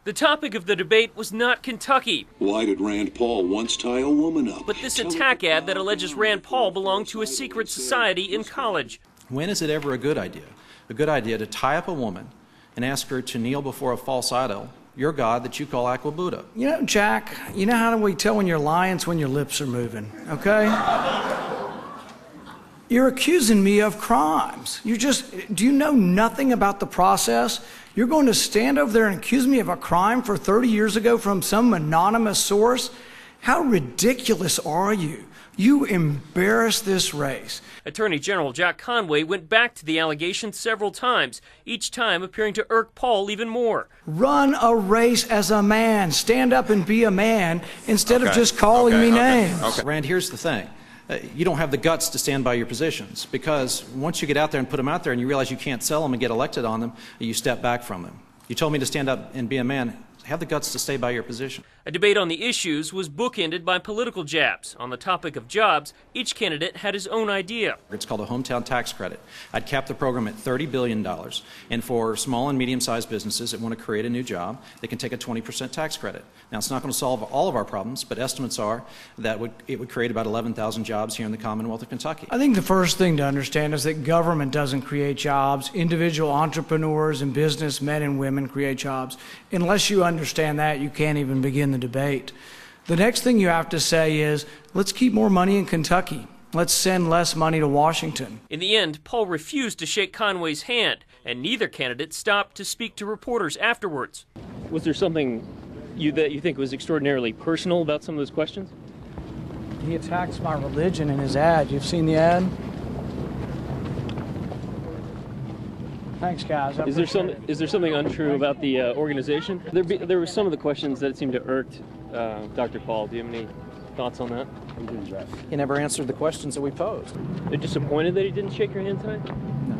The topic of the debate was not Kentucky. Why did Rand Paul once tie a woman up? But this attack ad that alleges Rand Paul belonged to a secret society in college. When is it ever a good idea to tie up a woman and ask her to kneel before a false idol, your god that you call Aqua Buddha? You know, Jack, you know how do we tell when you're lying? It's when your lips are moving, okay? You're accusing me of crimes. Do you know nothing about the process? You're going to stand over there and accuse me of a crime for 30 years ago from some anonymous source? How ridiculous are you? You embarrass this race. Attorney General Jack Conway went back to the allegations several times, each time appearing to irk Paul even more. Run a race as a man. Stand up and be a man instead of just calling me names. Rand, here's the thing. You don't have the guts to stand by your positions, because once you get out there and put them out there and you realize you can't sell them and get elected on them, you step back from them. You told me to stand up and be a man. Have the guts to stay by your position. A debate on the issues was bookended by political jabs. On the topic of jobs, each candidate had his own idea. It's called a hometown tax credit. I'd cap the program at $30 billion, and for small and medium-sized businesses that want to create a new job, they can take a 20% tax credit. Now, it's not going to solve all of our problems, but estimates are that it would create about 11,000 jobs here in the Commonwealth of Kentucky. I think the first thing to understand is that government doesn't create jobs. Individual entrepreneurs and businessmen and women create jobs. Unless you understand that, you can't even begin the debate. The next thing you have to say is, let's keep more money in Kentucky. Let's send less money to Washington. In the end, Paul refused to shake Conway's hand, and neither candidate stopped to speak to reporters afterwards. Was there something that you think was extraordinarily personal about some of those questions? He attacks my religion in his ad. You've seen the ad? Thanks, guys. Is there something untrue about the organization? There were some of the questions that seemed to irk Dr. Paul. Do you have any thoughts on that? He never answered the questions that we posed. They're disappointed that he didn't shake your hand tonight? No.